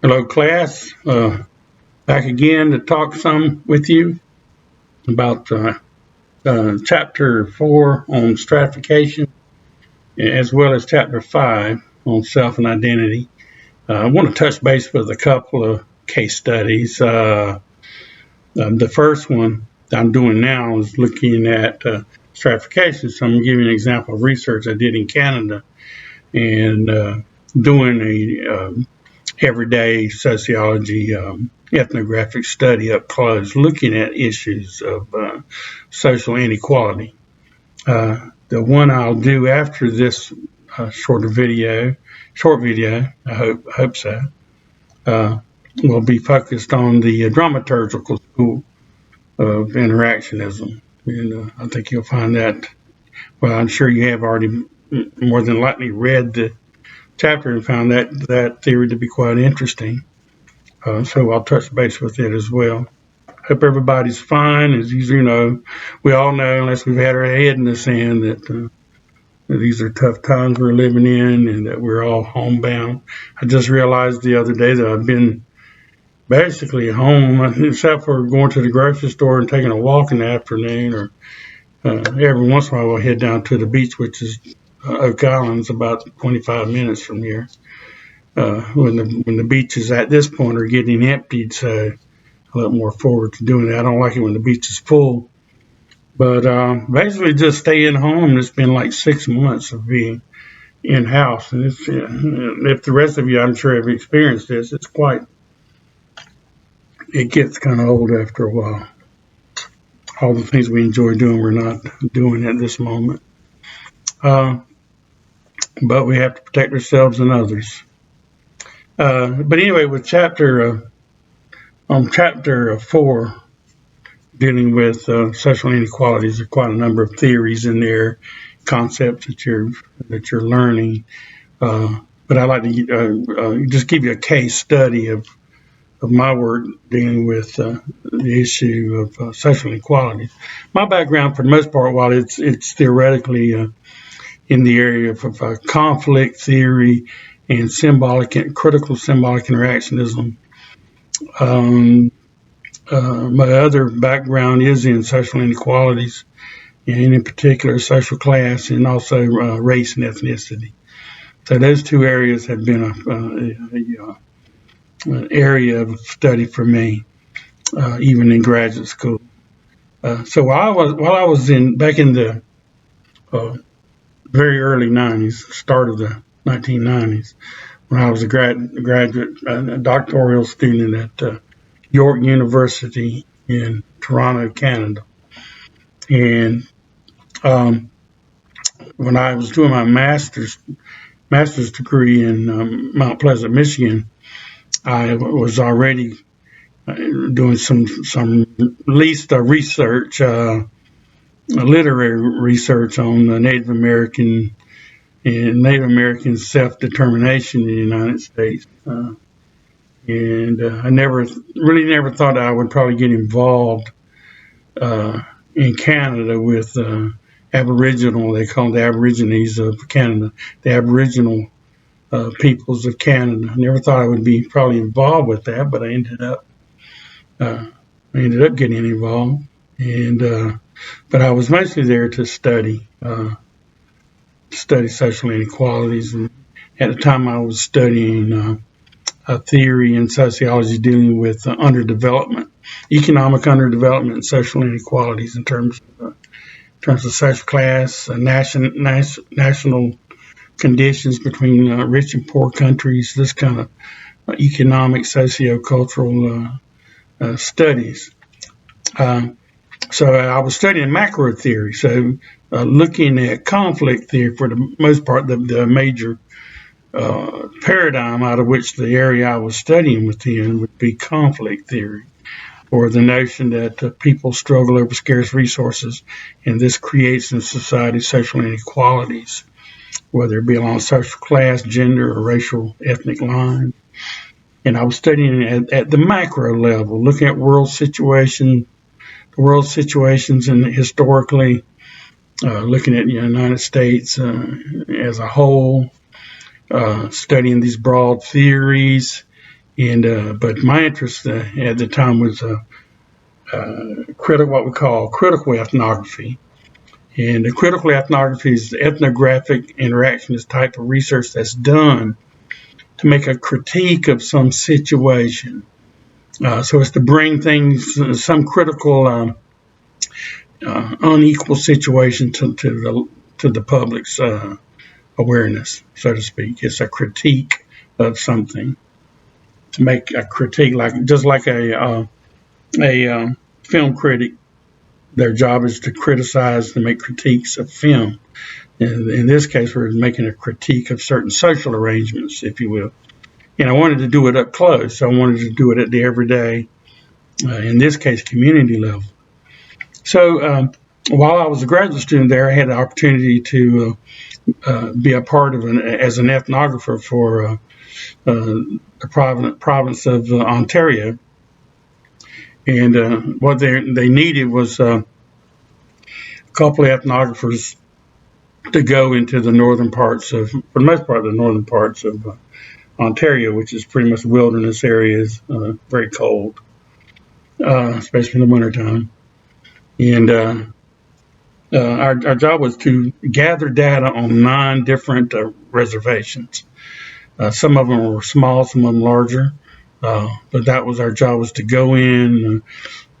Hello, class. Back again to talk some with you about Chapter 4 on stratification, as well as Chapter 5 on self and identity. I want to touch base with a couple of case studies. The first one that I'm doing now is looking at stratification. So I'm going to give you an example of research I did in Canada and doing a everyday sociology ethnographic study up close, looking at issues of social inequality. The one I'll do after this short video, I hope so, will be focused on the dramaturgical school of interactionism. And I think you'll find that, well, I'm sure you have already more than likely read the chapter and found that theory to be quite interesting. So I'll touch base with it as well. Hope everybody's fine. As you know, we all know, unless we've had our head in the sand, that these are tough times we're living in and that we're all homebound. I just realized the other day that I've been basically home, except for going to the grocery store and taking a walk in the afternoon, or every once in a while we'll head down to the beach, which is Oak Island's about 25 minutes from here. When the beaches at this point are getting emptied, so I look more forward to doing that. I don't like it when the beach is full, but basically just staying home. It's been like 6 months of being in house, and if the rest of you, I'm sure, have experienced this, it gets kind of old after a while. All the things we enjoy doing, we're not doing at this moment, but we have to protect ourselves and others. But anyway, with chapter 4, dealing with social inequalities, there are quite a number of theories in there, concepts that you're learning. But I like to just give you a case study of my work dealing with the issue of social inequality. My background, for the most part, while it's theoretically in the area of conflict theory and critical symbolic interactionism. My other background is in social inequalities, and in particular social class and also race and ethnicity. So those two areas have been an area of study for me, even in graduate school. So while I was back in the very early 90s, start of the 1990s, when I was a graduate doctoral student at York University in Toronto, Canada. And when I was doing my master's degree in Mount Pleasant, Michigan, I was already doing some at least research, literary research on Native American self-determination in the United States. And I never thought I would probably get involved in Canada with Aboriginal, they call them the Aborigines of Canada, the Aboriginal peoples of Canada. I never thought I would be probably involved with that, but I ended up getting involved. And but I was mostly there to study social inequalities. And at the time, I was studying a theory in sociology dealing with economic underdevelopment, and social inequalities in terms of social class, national conditions between rich and poor countries, this kind of economic, sociocultural studies. So I was studying macro theory, so looking at conflict theory for the most part, the major paradigm out of which the area I was studying within would be conflict theory, or the notion that people struggle over scarce resources, and this creates in society social inequalities, whether it be along social class, gender, or racial, ethnic lines. And I was studying at the macro level, looking at world situations and historically, looking at the United States as a whole, studying these broad theories But my interest at the time was what we call critical ethnography. And the critical ethnography is the ethnographic interactionist type of research that's done to make a critique of some situation. So it's to bring things, some critical, unequal situation to the public's awareness, so to speak. It's a critique of something. To make a critique, just like a film critic, their job is to criticize, to make critiques of film. And in this case, we're making a critique of certain social arrangements, if you will. And I wanted to do it up close. So I wanted to do it at the everyday, in this case, community level. So while I was a graduate student there, I had the opportunity to be a part of as an ethnographer for the province of Ontario. And what they needed was a couple of ethnographers to go into the northern parts of, for the most part, the northern parts of Ontario, which is pretty much wilderness areas, very cold, especially in the wintertime. And our job was to gather data on 9 different reservations. Some of them were small, some of them larger. But that was our job, was to go in,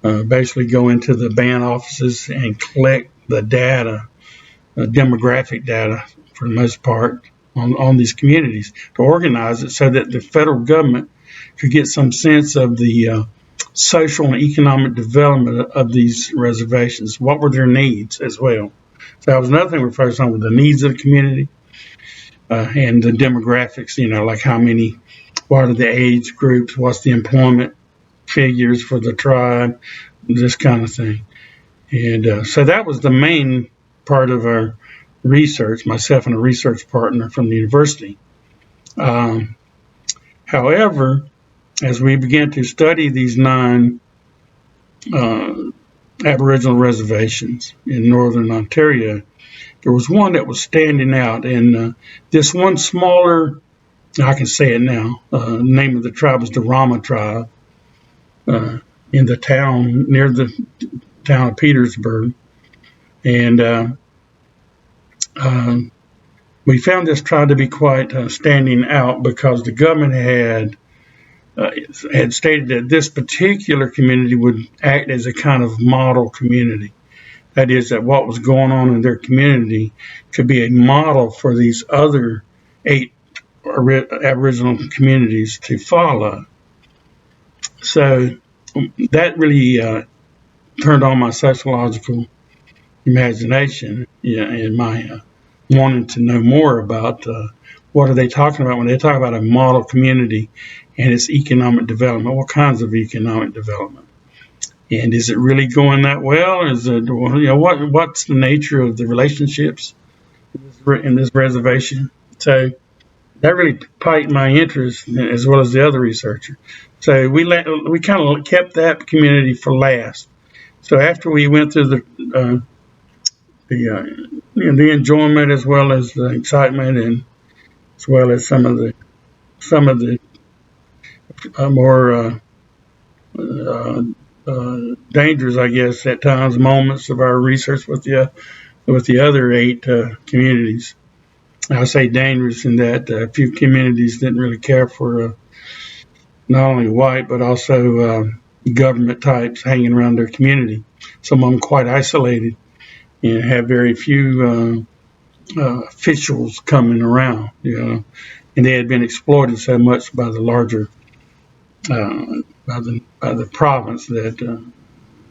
basically go into the band offices and collect the data, demographic data for the most part, on these communities, to organize it so that the federal government could get some sense of the social and economic development of these reservations. What were their needs as well? So that was another thing we focused on, with the needs of the community and the demographics, like what are the age groups, what's the employment figures for the tribe, this kind of thing. And so that was the main part of our research, myself and a research partner from the university. However, as we began to study these 9 Aboriginal reservations in northern Ontario, there was one that was standing out. And this one smaller, I can say it now, the name of the tribe was the Rama tribe, in the town, near the town of Petersburg. And we found this tribe to be quite standing out because the government had stated that this particular community would act as a kind of model community. That is, that what was going on in their community could be a model for these other 8 Aboriginal communities to follow. So that really turned on my sociological imagination, and my wanting to know more about what are they talking about when they talk about a model community and its economic development. What kinds of economic development? And is it really going that well? Is it, what's the nature of the relationships in this reservation? So that really piqued my interest, as well as the other researcher. So we kind of kept that community for last. So after we went through the enjoyment, as well as the excitement, and as well as some of the more dangerous, I guess, at times, moments of our research with the other 8 communities. I say dangerous in that a few communities didn't really care for not only white but also government types hanging around their community. Some of them quite isolated and have very few officials coming around, and they had been exploited so much by the larger by the province that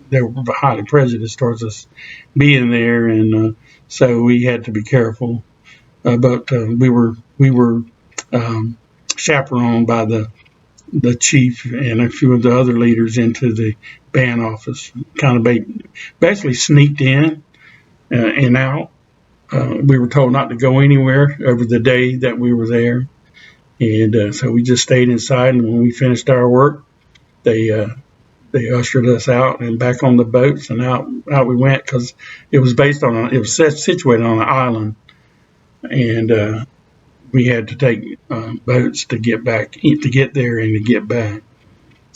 they were highly prejudiced towards us being there, and so we had to be careful. But we were chaperoned by the chief and a few of the other leaders into the band office. Kind of basically sneaked in and out. We were told not to go anywhere over the day that we were there, and so we just stayed inside. And when we finished our work, they ushered us out and back on the boats, and out we went, because it was situated on an island. And we had to take boats to get there and to get back.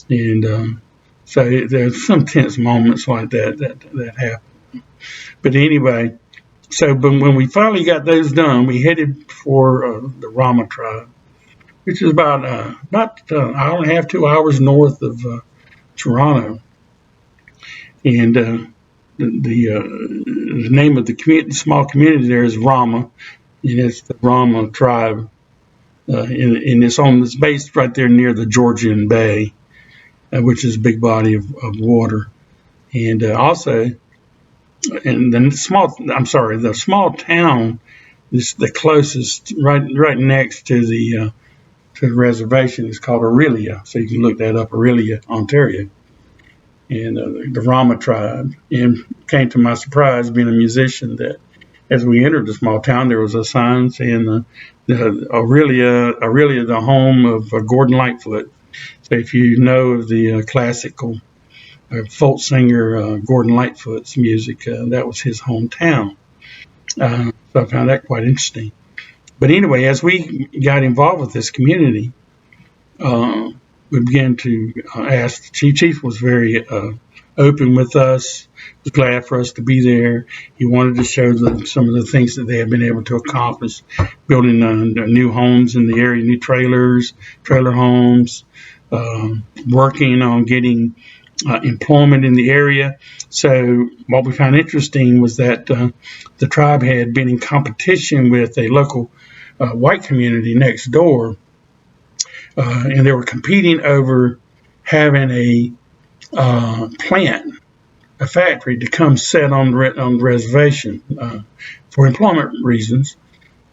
And so there's some tense moments like that happen. But anyway, but when we finally got those done, we headed for the Rama tribe, which is about an hour and a half, 2 hours north of Toronto. And the name of the small community there is Rama, and it's the Rama tribe. And it's based right there near the Georgian Bay, which is a big body of water. And also, and then the small town is the closest, right next to the reservation, is called Aurelia. So you can look that up, Aurelia, Ontario. And the Rama tribe. And came to my surprise, being a musician, that as we entered the small town, there was a sign saying Aurelia, the home of Gordon Lightfoot. So if you know of the classical folk singer Gordon Lightfoot's music, that was his hometown. So I found that quite interesting. But anyway, as we got involved with this community, we began to ask. The chief was very open with us. Was glad for us to be there. He wanted to show some of the things that they had been able to accomplish, building new homes in the area, new trailer homes, working on getting employment in the area. So what we found interesting was that the tribe had been in competition with a local white community next door. And they were competing over having a plant, a factory, to come set on the reservation for employment reasons.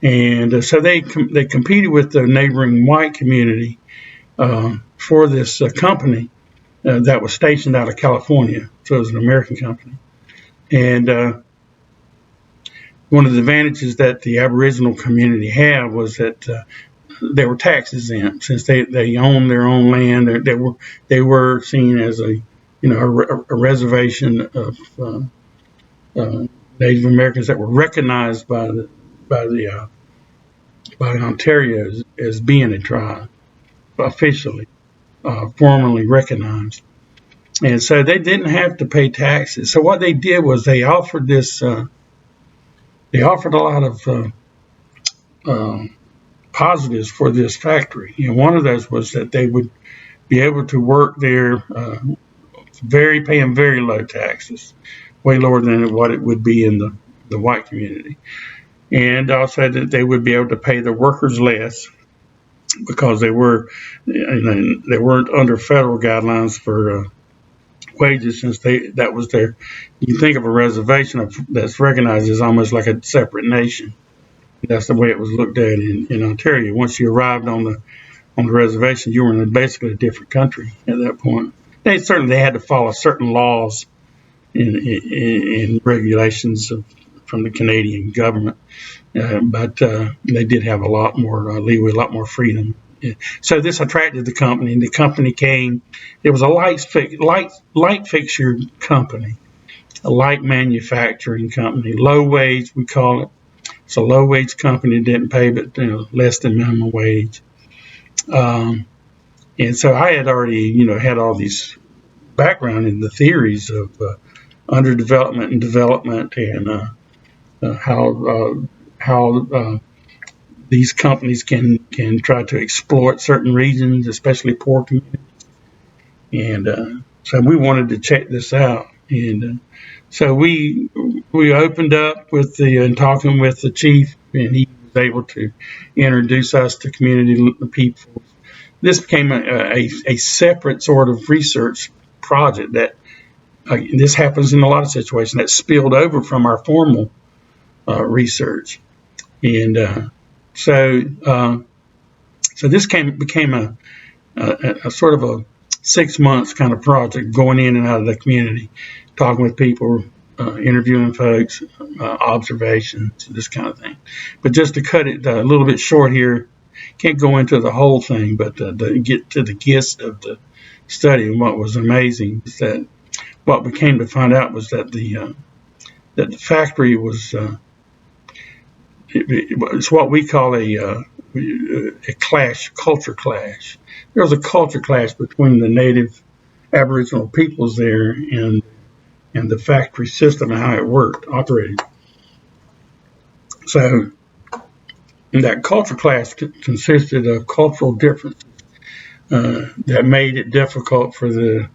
And so they competed with the neighboring white community for this company that was stationed out of California. So it was an American company. And one of the advantages that the Aboriginal community had was that they were tax exempt, since they owned their own land. They were seen as a reservation of Native Americans that were recognized by Ontario as being a tribe, officially, formally recognized. And so they didn't have to pay taxes. So what they did was they offered this. They offered a lot of positives for this factory. And one of those was that they would be able to work there, paying very low taxes, way lower than what it would be in the white community. And also that they would be able to pay the workers less, because they weren't under federal guidelines for wages, since that was their. You think of a reservation that's recognized as almost like a separate nation. That's the way it was looked at in Ontario. Once you arrived on the reservation, you were in basically a different country at that point. They had to follow certain laws and regulations from the Canadian government, but they did have a lot more leeway, a lot more freedom. So this attracted the company, and the company came. It was a light fixture company, a light manufacturing company, low wage, we call it. It's a low wage company, didn't pay but less than minimum wage. And so I had already had all these background in the theories of underdevelopment and development, and how these companies can try to exploit certain regions, especially poor communities. And so we wanted to check this out. And so we opened up with talking with the chief, and he was able to introduce us to community people. This became a separate sort of research project that this happens in a lot of situations, that spilled over from our formal research. And so this became a sort of a 6 months kind of project, going in and out of the community, talking with people, interviewing folks, observations, this kind of thing. But just to cut it a little bit short here, can't go into the whole thing, but to get to the gist of the study. And what was amazing is that what we came to find out was that the factory was it's what we call a a clash, culture clash. There was a culture clash between the native Aboriginal peoples there and the factory system and how it worked, operated. So that culture clash consisted of cultural differences that made it difficult for the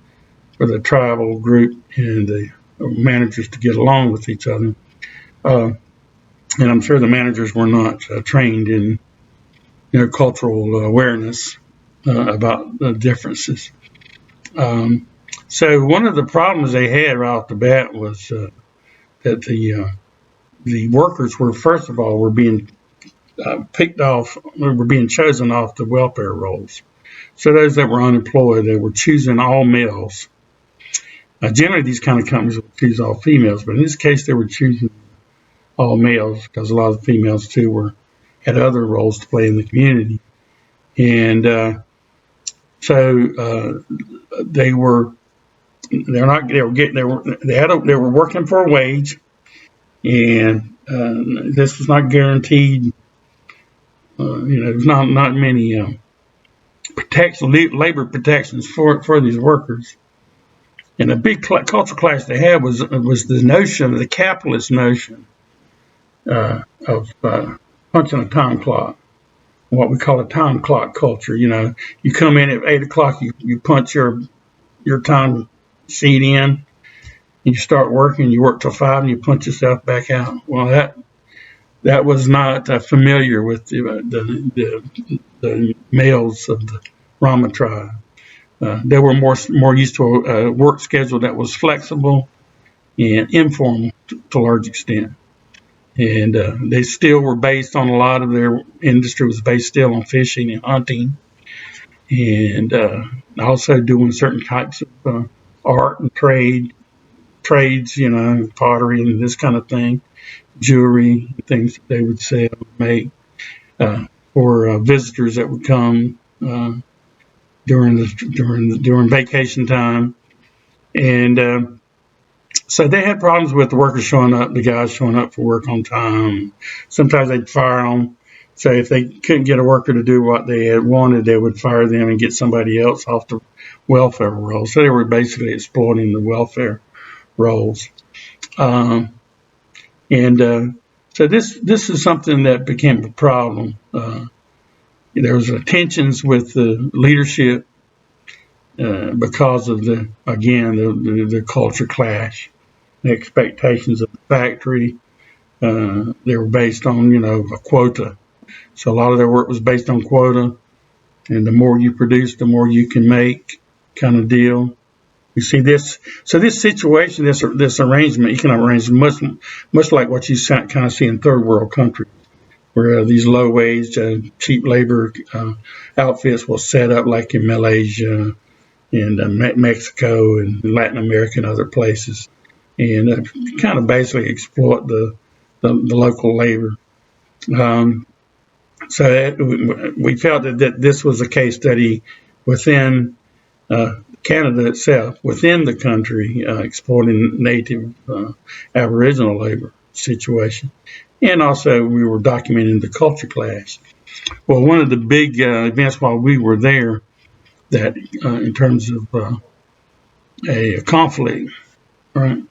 tribal group and the managers to get along with each other. And I'm sure the managers were not trained in cultural awareness about the differences. So one of the problems they had right off the bat was that the workers were, first of all, were being picked off, were being chosen off the welfare rolls. So those that were unemployed, they were choosing all males. Generally, these kind of companies would choose all females, but in this case, they were choosing all males because a lot of the females too had other roles to play in the community, and so they were working for a wage, and this was not guaranteed. There's not many labor protections for these workers. And a big cultural clash they had was the notion, the capitalist notion of punching a time clock, what we call a time clock culture. You come in at 8 o'clock, you punch your time sheet in, and you start working. You work till 5, and you punch yourself back out. Well, that was not familiar with the males of the Rama tribe. They were more used to a work schedule that was flexible and informal to a large extent. And they still were based on, a lot of their industry was based still on fishing and hunting, and also doing certain types of art and trades, pottery and this kind of thing, jewelry, things that they would sell, make for visitors that would come during vacation time. And so they had problems with the workers showing up, the guys showing up for work on time. Sometimes they'd fire them. So if they couldn't get a worker to do what they had wanted, they would fire them and get somebody else off the welfare rolls. So they were basically exploiting the welfare rolls. So this is something that became a problem. There was tensions with the leadership because of the culture clash, the expectations of the factory. They were based on a quota, so a lot of their work was based on quota, and the more you produce, the more you can make, kind of deal. You see this, so this situation, this arrangement, economic arrangement, much like what you kind of see in third world countries, where these low-wage, cheap labor outfits will set up, like in Malaysia and Mexico and Latin America and other places, and kind of basically exploit the local labor. So we felt that this was a case study within Canada itself, within the country, exploiting native Aboriginal labor situation. And also we were documenting the culture clash. Well, one of the big events while we were there, that in terms of a conflict, right?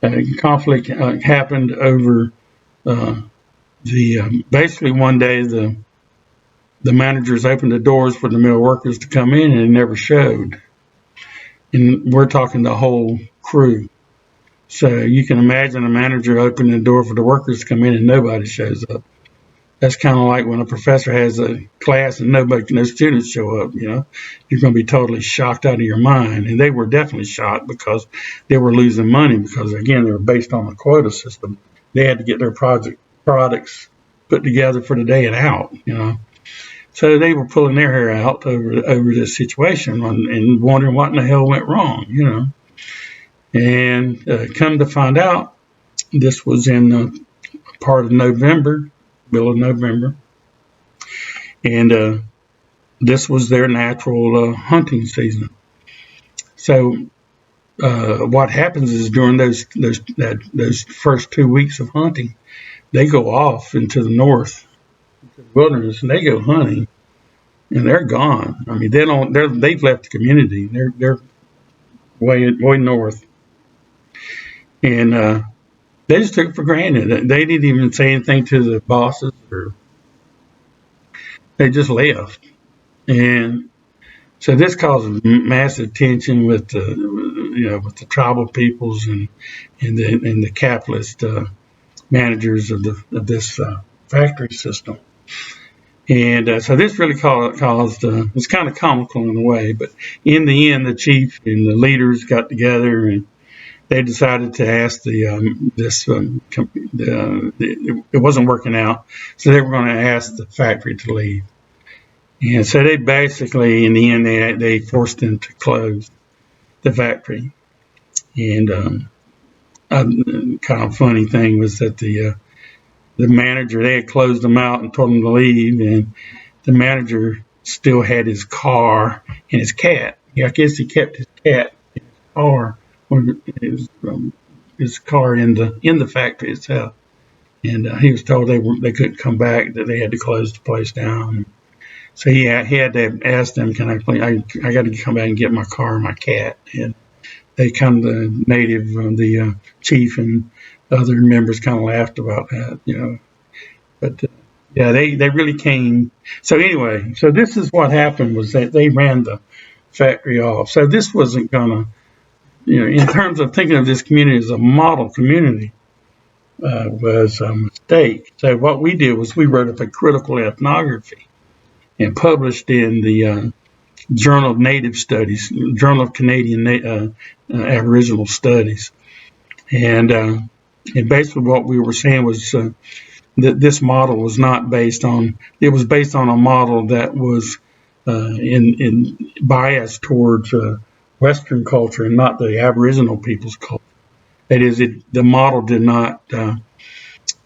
A conflict happened over basically one day the managers opened the doors for the mill workers to come in, and it never showed. And we're talking the whole crew. So you can imagine a manager opening the door for the workers to come in and nobody shows up. That's kind of like when a professor has a class and no students show up. You're going to be totally shocked out of your mind. And they were definitely shocked because they were losing money because, again, they were based on a quota system. They had to get their products put together for the day and out, So they were pulling their hair out over this situation and wondering what in the hell went wrong, And come to find out, this was in part of November, middle of November, and this was their natural hunting season. So what happens is during those first 2 weeks of hunting, they go off into the north to the wilderness and they go hunting and they're gone. I mean, they've left the community. They're way north, and they just took it for granted. They didn't even say anything to the bosses, or they just left. And so this causes massive tension with with the tribal peoples and the capitalist managers of this factory system. And so this really caused, it's kind of comical in a way, but in the end, the chief and the leaders got together and they decided to ask it wasn't working out, so they were going to ask the factory to leave. And so they basically, in the end, they forced them to close the factory. And kind of funny thing was that the manager, they had closed them out and told them to leave, and the manager still had his car and his cat. I guess he kept his cat in his car, his car in the factory itself. And he was told they couldn't come back, that they had to close the place down. So he had to ask them, "Can I got to come back and get my car and my cat?" And they the native, the chief and other members kind of laughed about that, But yeah, they really came. So anyway, so this is what happened, was that they ran the factory off. So this wasn't gonna, in terms of thinking of this community as a model community, was a mistake. So what we did was we wrote up a critical ethnography and published in the Journal of Native Studies, Journal of Canadian Aboriginal Studies. And basically what we were saying was that this model was not based on, it was based on a model that was in bias towards Western culture and not the Aboriginal people's culture. That is, the model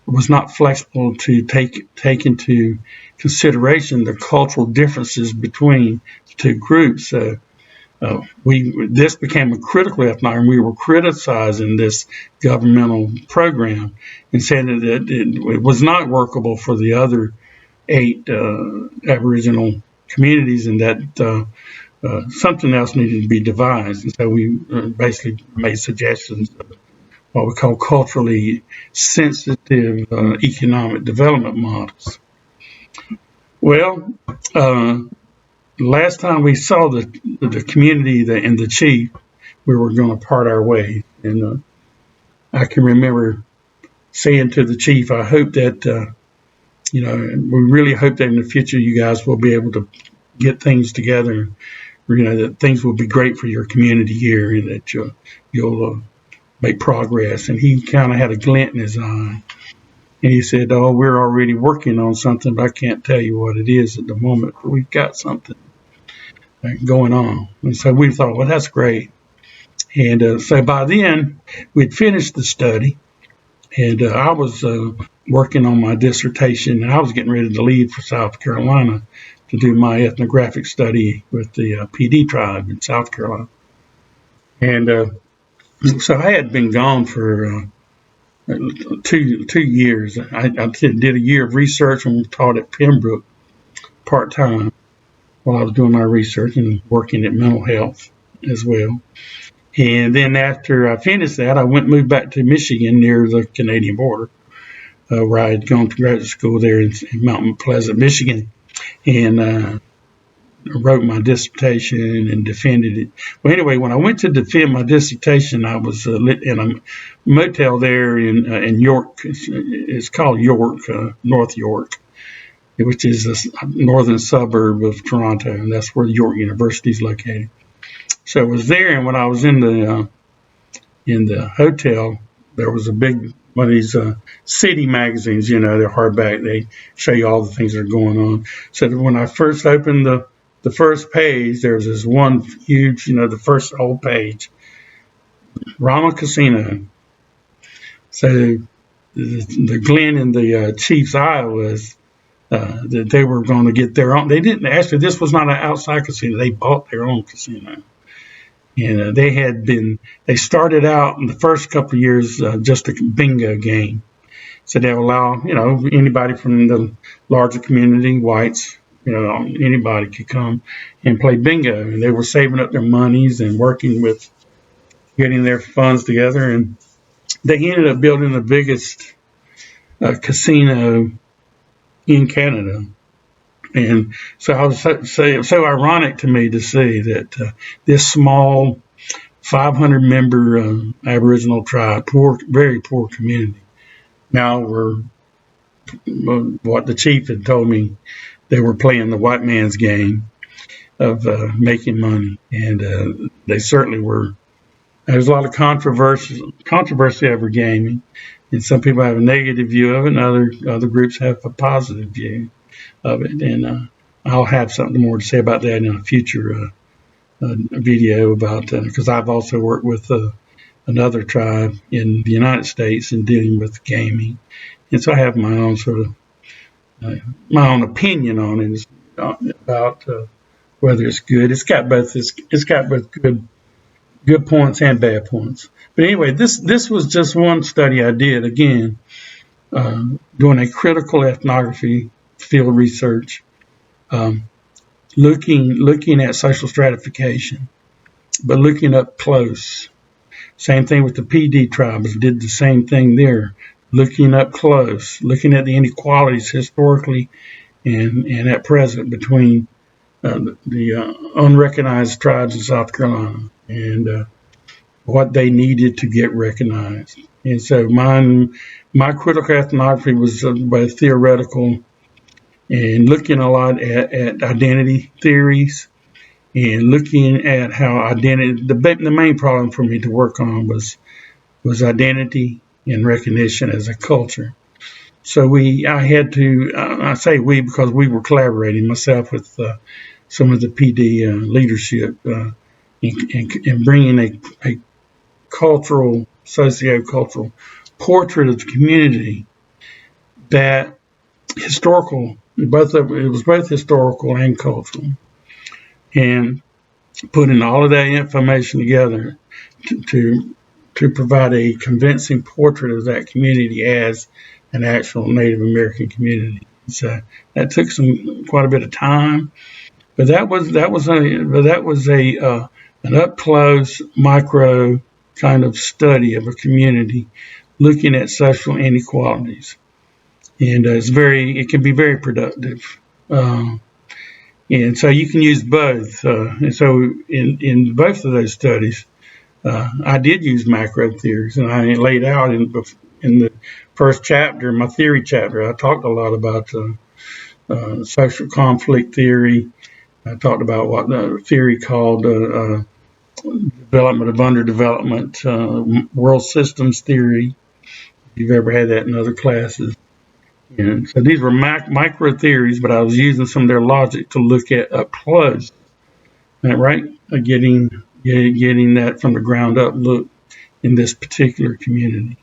was not flexible to take into consideration the cultural differences between the two groups. This became a critical ethnography. We were criticizing this governmental program and saying that it was not workable for the other 8 Aboriginal communities, and that something else needed to be devised. And so we basically made suggestions of what we call culturally sensitive economic development models. Well, last time we saw the community and the chief, we were going to part our ways. And I can remember saying to the chief, I hope that, we really hope that in the future you guys will be able to get things together, that things will be great for your community here, and that you'll make progress. And he kind of had a glint in his eye. And he said, "Oh, we're already working on something, but I can't tell you what it is at the moment. But we've got something going on." And so we thought, well, that's great. And so by then, we'd finished the study. And I was working on my dissertation, and I was getting ready to leave for South Carolina to do my ethnographic study with the PD tribe in South Carolina. And so I had been gone for 2 years. I did a year of research and taught at Pembroke part-time while I was doing my research and working at mental health as well. And then after I finished that, I moved back to Michigan near the Canadian border, where I had gone to graduate school there in Mount Pleasant, Michigan, and wrote my dissertation and defended it. Well, anyway, when I went to defend my dissertation, I was in a motel there in York. It's called York, North York, which is a northern suburb of Toronto, and that's where York University is located. So I was there, and when I was in the hotel, there was a big one of these city magazines. They're hardback. They show you all the things that are going on. So when I first opened the first page, there was this one huge, the first whole page, Rama Casino. So the glint in the chief's eye was that they were going to get their own. They didn't actually. This was not an outside casino. They bought their own casino. And they started out in the first couple of years just a bingo game. So they allow, anybody from the larger community, whites, anybody could come and play bingo. And they were saving up their monies and working with getting their funds together. And they ended up building the biggest casino in Canada. And so I was so ironic to me to see that this small 500 member Aboriginal tribe, very poor community, now we're what the chief had told me, they were playing the white man's game of making money, and they certainly were. There's a lot of controversy over gaming, and some people have a negative view of it, and other groups have a positive view of it. And I'll have something more to say about that in a future video about because I've also worked with another tribe in the United States in dealing with gaming, and so I have my own sort of my own opinion on it about whether it's good. It's got both good points and bad points. But anyway, this was just one study I did, again, doing a critical ethnography field research, looking at social stratification, but looking up close. Same thing with the PD tribes, did the same thing there, looking up close, looking at the inequalities historically and at present between the unrecognized tribes in South Carolina and what they needed to get recognized. And so my critical ethnography was both theoretical and looking a lot at identity theories and looking at how identity, the main problem for me to work on was identity and recognition as a culture. So I had to, I say we because we were collaborating, myself with some of the PD leadership in bringing a cultural, socio-cultural portrait of the community that historical, it was both historical and cultural, and putting all of that information together to provide a convincing portrait of that community as an actual Native American community. So that took quite a bit of time, but that was an up close micro kind of study of a community looking at social inequalities, and it can be very productive. And so you can use both. And so in both of those studies, I did use macro theories, and I laid out in the first chapter, my theory chapter, I talked a lot about social conflict theory. I talked about what the theory called development of underdevelopment, world systems theory, if you've ever had that in other classes. And so these were micro theories, but I was using some of their logic to look at up close, right? Getting that from the ground up look in this particular community.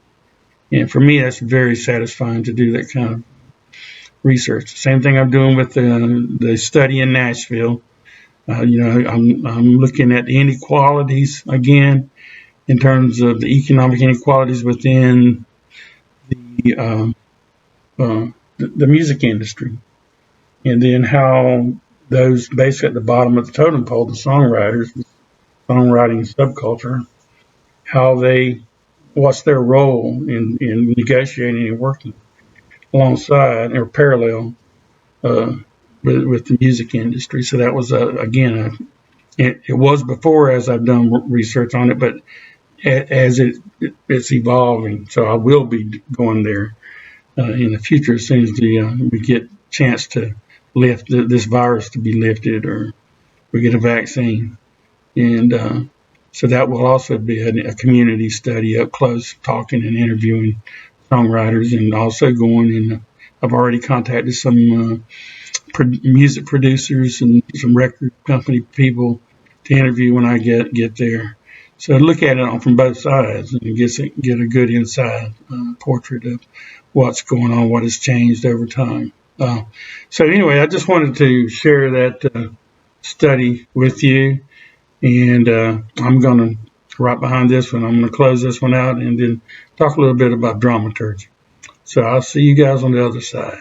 And for me, that's very satisfying to do that kind of research. Same thing I'm doing with the study in Nashville. I'm looking at the inequalities again in terms of the economic inequalities within the music industry, and then how those basically at the bottom of the totem pole, the songwriters, songwriting subculture, what's their role in negotiating and working alongside or parallel with the music industry. So that was again, it was before as I've done research on it, but as it's evolving. So I will be going there in the future as soon as we get a chance to lift this virus to be lifted or we get a vaccine. And so that will also be a community study up close, talking and interviewing songwriters, and also going and I've already contacted some music producers and some record company people to interview when I get there. So look at it from both sides and get a good inside portrait of what's going on, what has changed over time. So anyway, I just wanted to share that study with you, and I'm going to, right behind this one, I'm going to close this one out and then talk a little bit about dramaturgy. So I'll see you guys on the other side.